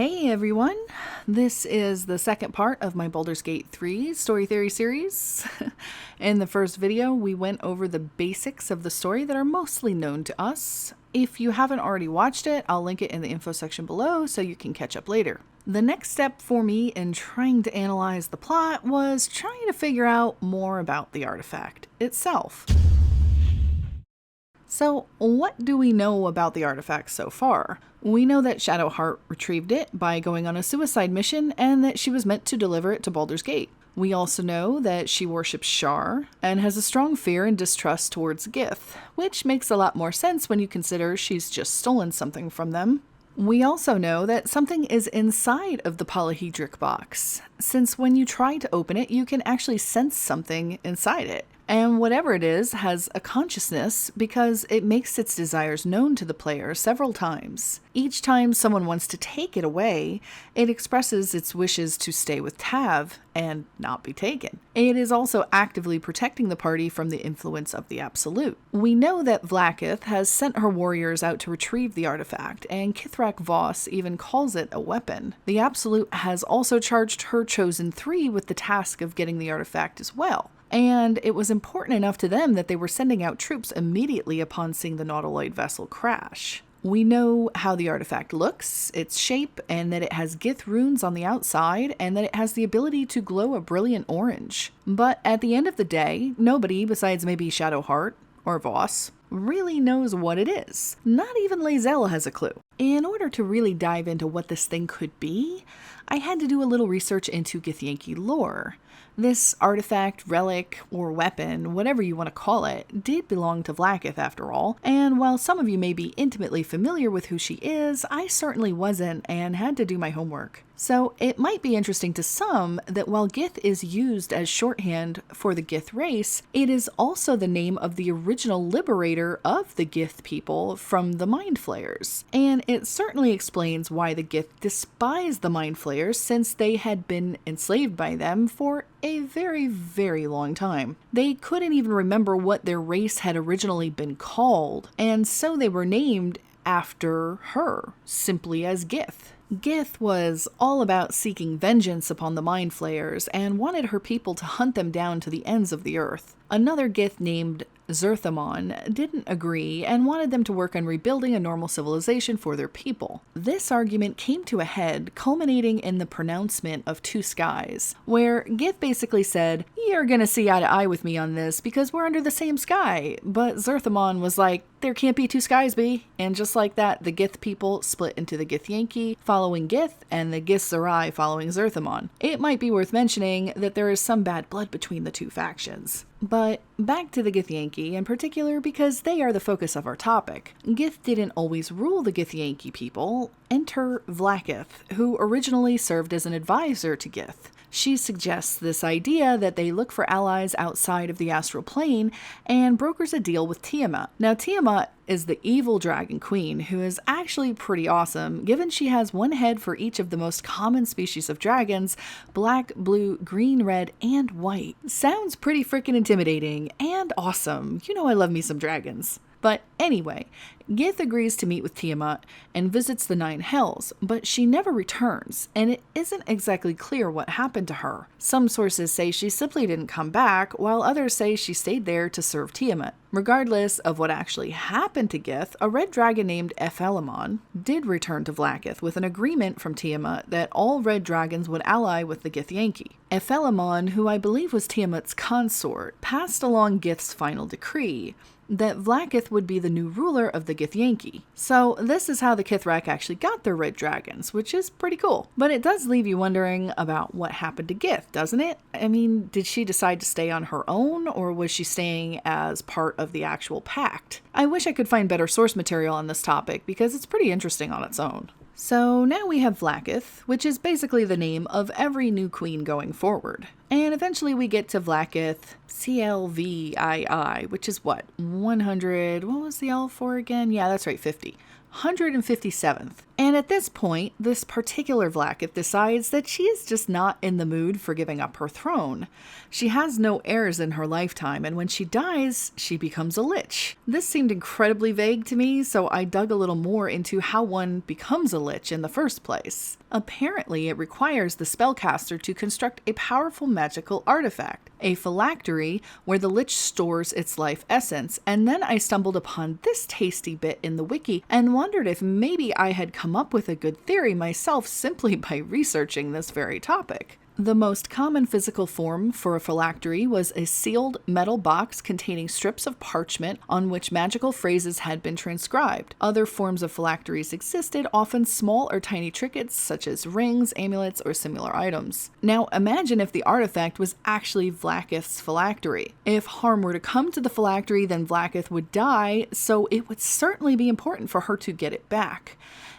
Hey everyone, this is the second part of my Baldur's Gate 3 Story Theory series. In the first video, we went over the basics of the story that are mostly known to us. If you haven't already watched it, I'll link it in the info section below so you can catch up later. The next step for me in trying to analyze the plot was trying to figure out more about the artifact itself. So, what do we know about the artifact so far? We know that Shadowheart retrieved it by going on a suicide mission and that she was meant to deliver it to Baldur's Gate. We also know that she worships Shar and has a strong fear and distrust towards Gith, which makes a lot more sense when you consider she's just stolen something from them. We also know that something is inside of the polyhedric box, since when you try to open it, you can actually sense something inside it. And whatever it is has a consciousness because it makes its desires known to the player several times. Each time someone wants to take it away, it expresses its wishes to stay with Tav and not be taken. It is also actively protecting the party from the influence of the Absolute. We know that Vlaakith has sent her warriors out to retrieve the artifact, and Kithrak Voss even calls it a weapon. The Absolute has also charged her Chosen Three with the task of getting the artifact as well. And it was important enough to them that they were sending out troops immediately upon seeing the Nautiloid vessel crash. We know how the artifact looks, its shape, and that it has Gith runes on the outside, and that it has the ability to glow a brilliant orange. But at the end of the day, nobody, besides maybe Shadowheart, or Voss, really knows what it is. Not even Lae'zel has a clue. In order to really dive into what this thing could be, I had to do a little research into Githyanki lore. This artifact, relic, or weapon, whatever you want to call it, did belong to Vlaakith after all, and while some of you may be intimately familiar with who she is, I certainly wasn't and had to do my homework. So it might be interesting to some that while Gith is used as shorthand for the Gith race, it is also the name of the original liberator of the Gith people from the Mind Flayers. And it certainly explains why the Gith despise the Mind Flayers since they had been enslaved by them for a very, very long time. They couldn't even remember what their race had originally been called, and so they were named after her, simply as Gith. Gith was all about seeking vengeance upon the Mind Flayers and wanted her people to hunt them down to the ends of the earth. Another Gith named Zerthamon didn't agree and wanted them to work on rebuilding a normal civilization for their people. This argument came to a head, culminating in the pronouncement of Two Skies, where Gith basically said, "You're gonna see eye to eye with me on this because we're under the same sky," but Zerthamon was like, "There can't be two skies, B." And just like that, the Gith people split into the Githyanki following Gith and the Githzerai following Zerthamon. It might be worth mentioning that there is some bad blood between the two factions. But back to the Githyanki in particular because they are the focus of our topic. Gith didn't always rule the Githyanki people. Enter Vlaakith, who originally served as an advisor to Gith. She suggests this idea that they look for allies outside of the astral plane and brokers a deal with Tiamat. Now, Tiamat is the evil dragon queen who is actually pretty awesome given she has one head for each of the most common species of dragons: black, blue, green, red, and white. Sounds pretty freaking intimidating and awesome. You know I love me some dragons. But anyway, Gith agrees to meet with Tiamat and visits the Nine Hells, but she never returns, and it isn't exactly clear what happened to her. Some sources say she simply didn't come back, while others say she stayed there to serve Tiamat. Regardless of what actually happened to Gith, a red dragon named Efelemon did return to Vlaakith with an agreement from Tiamat that all red dragons would ally with the Githyanki. Efelemon, who I believe was Tiamat's consort, passed along Gith's final decree that Vlaakith would be the new ruler of the Githyanki. So this is how the Kithrak actually got their red dragons, which is pretty cool. But it does leave you wondering about what happened to Gith, doesn't it? I mean, did she decide to stay on her own, or was she staying as part of the actual pact? I wish I could find better source material on this topic because it's pretty interesting on its own. So now we have Vlaakith, which is basically the name of every new queen going forward. And eventually we get to Vlaakith CLVII, which is what, 100, what was the L for again? Yeah, that's right, 50. 157th. And at this point, this particular Vlaakith decides that she is just not in the mood for giving up her throne. She has no heirs in her lifetime, and when she dies, she becomes a lich. This seemed incredibly vague to me, so I dug a little more into how one becomes a lich in the first place. Apparently, it requires the spellcaster to construct a powerful magical artifact, a phylactery, where the lich stores its life essence, and then I stumbled upon this tasty bit in the wiki and wondered if maybe I had come up with a good theory myself simply by researching this very topic. The most common physical form for a phylactery was a sealed metal box containing strips of parchment on which magical phrases had been transcribed. Other forms of phylacteries existed, often small or tiny trinkets such as rings, amulets, or similar items. Now imagine if the artifact was actually Vlaakith's phylactery. If harm were to come to the phylactery, then Vlaakith would die, so it would certainly be important for her to get it back.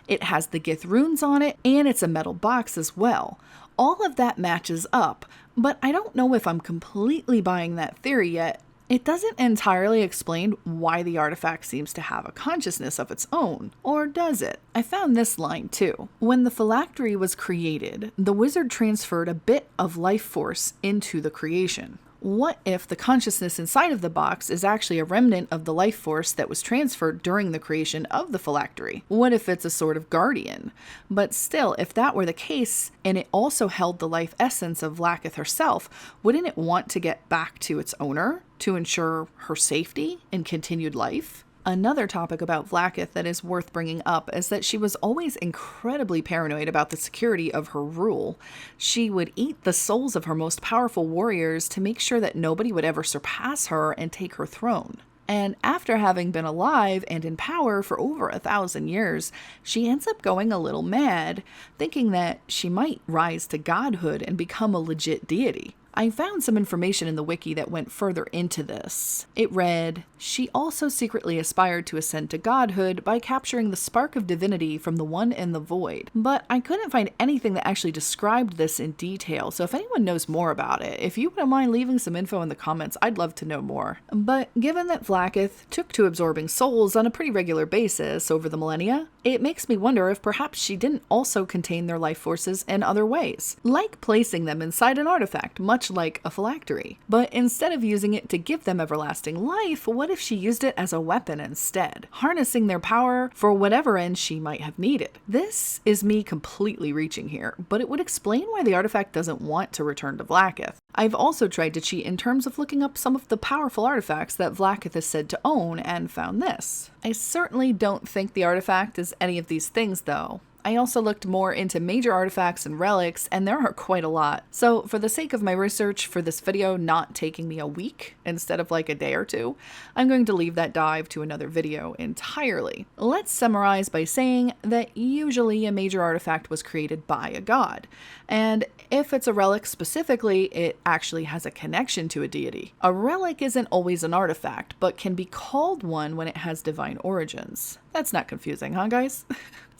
It has the Gith runes on it, and it's a metal box as well. All of that matches up, but I don't know if I'm completely buying that theory yet. It doesn't entirely explain why the artifact seems to have a consciousness of its own, or does it? I found this line too. When the phylactery was created, the wizard transferred a bit of life force into the creation. What if the consciousness inside of the box is actually a remnant of the life force that was transferred during the creation of the phylactery? What if it's a sort of guardian? But still, if that were the case, and it also held the life essence of Vlaakith herself, wouldn't it want to get back to its owner to ensure her safety and continued life? Another topic about Vlaakith that is worth bringing up is that she was always incredibly paranoid about the security of her rule. She would eat the souls of her most powerful warriors to make sure that nobody would ever surpass her and take her throne. And after having been alive and in power for over 1,000 years, she ends up going a little mad, thinking that she might rise to godhood and become a legit deity. I found some information in the wiki that went further into this. It read, she also secretly aspired to ascend to godhood by capturing the spark of divinity from the one in the void. But I couldn't find anything that actually described this in detail, so if anyone knows more about it, if you wouldn't mind leaving some info in the comments, I'd love to know more. But given that Vlaakith took to absorbing souls on a pretty regular basis over the millennia, it makes me wonder if perhaps she didn't also contain their life forces in other ways, like placing them inside an artifact, much like a phylactery. But instead of using it to give them everlasting life, what if she used it as a weapon instead, harnessing their power for whatever end she might have needed? This is me completely reaching here, but it would explain why the artifact doesn't want to return to Vlaakith. I've also tried to cheat in terms of looking up some of the powerful artifacts that Vlaakith is said to own and found this. I certainly don't think the artifact is any of these things though. I also looked more into major artifacts and relics, and there are quite a lot. So for the sake of my research for this video not taking me a week instead of like a day or two, I'm going to leave that dive to another video entirely. Let's summarize by saying that usually a major artifact was created by a god, and if it's a relic specifically, it actually has a connection to a deity. A relic isn't always an artifact, but can be called one when it has divine origins. That's not confusing, huh guys?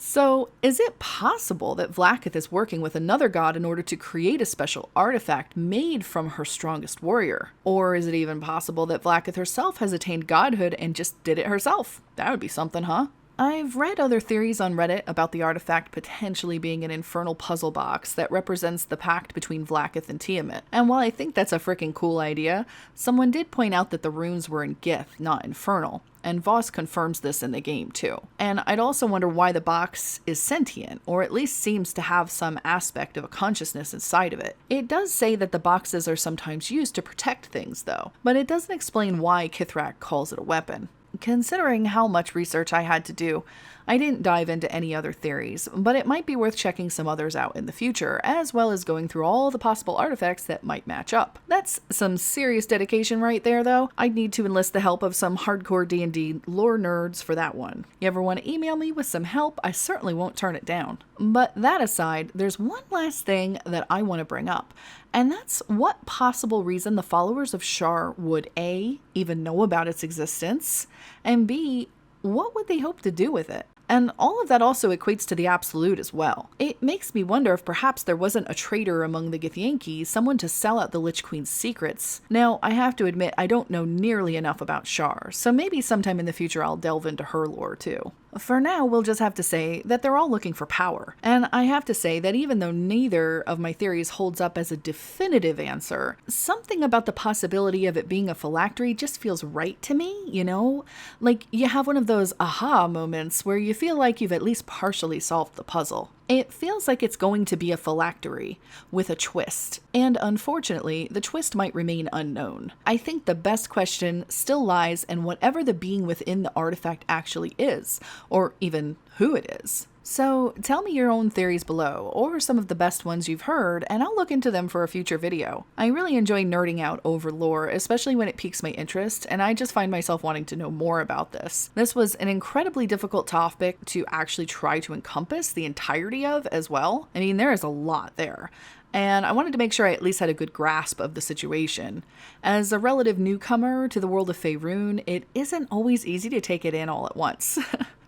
So, is it possible that Vlaakith is working with another god in order to create a special artifact made from her strongest warrior? Or is it even possible that Vlaakith herself has attained godhood and just did it herself? That would be something, huh? I've read other theories on Reddit about the artifact potentially being an infernal puzzle box that represents the pact between Vlaakith and Tiamat. And while I think that's a freaking cool idea, someone did point out that the runes were in Gith, not infernal. And Voss confirms this in the game too. And I'd also wonder why the box is sentient, or at least seems to have some aspect of a consciousness inside of it. It does say that the boxes are sometimes used to protect things though, but it doesn't explain why Kithrak calls it a weapon. Considering how much research I had to do, I didn't dive into any other theories, but it might be worth checking some others out in the future, as well as going through all the possible artifacts that might match up. That's some serious dedication right there though. I'd need to enlist the help of some hardcore D&D lore nerds for that one. You ever want to email me with some help? I certainly won't turn it down. But that aside, there's one last thing that I want to bring up, and that's what possible reason the followers of Shar would A, even know about its existence, and B, what would they hope to do with it? And all of that also equates to the Absolute as well. It makes me wonder if perhaps there wasn't a traitor among the Githyanki, someone to sell out the Lich Queen's secrets. Now, I have to admit I don't know nearly enough about Shar, so maybe sometime in the future I'll delve into her lore too. For now, we'll just have to say that they're all looking for power. And I have to say that even though neither of my theories holds up as a definitive answer, something about the possibility of it being a phylactery just feels right to me, you know? Like you have one of those aha moments where you feel like you've at least partially solved the puzzle. It feels like it's going to be a phylactery with a twist, and unfortunately, the twist might remain unknown. I think the best question still lies in whatever the being within the artifact actually is, or even who it is. So tell me your own theories below, or some of the best ones you've heard, and I'll look into them for a future video. I really enjoy nerding out over lore, especially when it piques my interest, and I just find myself wanting to know more about this. This was an incredibly difficult topic to actually try to encompass the entirety of as well. I mean, there is a lot there. And I wanted to make sure I at least had a good grasp of the situation. As a relative newcomer to the world of Faerun, it isn't always easy to take it in all at once.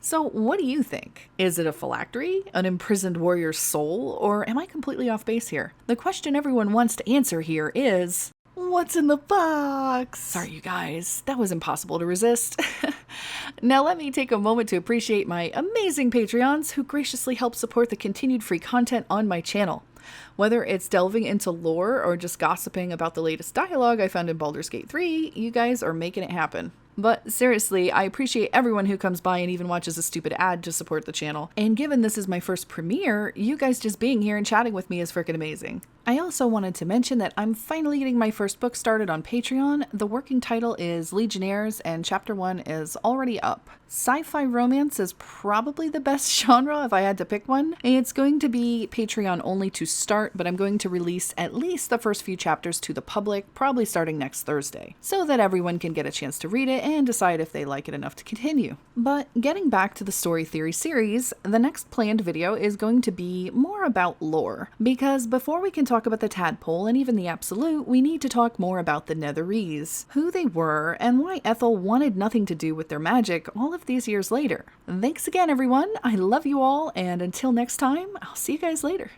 So what do you think? Is it a phylactery, an imprisoned warrior's soul, or am I completely off base here? The question everyone wants to answer here is, what's in the box? Sorry, you guys, that was impossible to resist. Now let me take a moment to appreciate my amazing Patreons who graciously help support the continued free content on my channel. Whether it's delving into lore or just gossiping about the latest dialogue I found in Baldur's Gate 3, you guys are making it happen. But seriously, I appreciate everyone who comes by and even watches a stupid ad to support the channel. And given this is my first premiere, you guys just being here and chatting with me is freaking amazing. I also wanted to mention that I'm finally getting my first book started on Patreon. The working title is Legionnaires and Chapter 1 is already up. Sci-fi romance is probably the best genre if I had to pick one. It's going to be Patreon only to start, but I'm going to release at least the first few chapters to the public, probably starting next Thursday, so that everyone can get a chance to read it and decide if they like it enough to continue. But getting back to the story theory series, the next planned video is going to be more about lore, because before we can talk about the tadpole and even the absolute, we need to talk more about the Netherese, who they were, and why Ethel wanted nothing to do with their magic all of these years later. Thanks again, everyone. I love you all, and until next time, I'll see you guys later.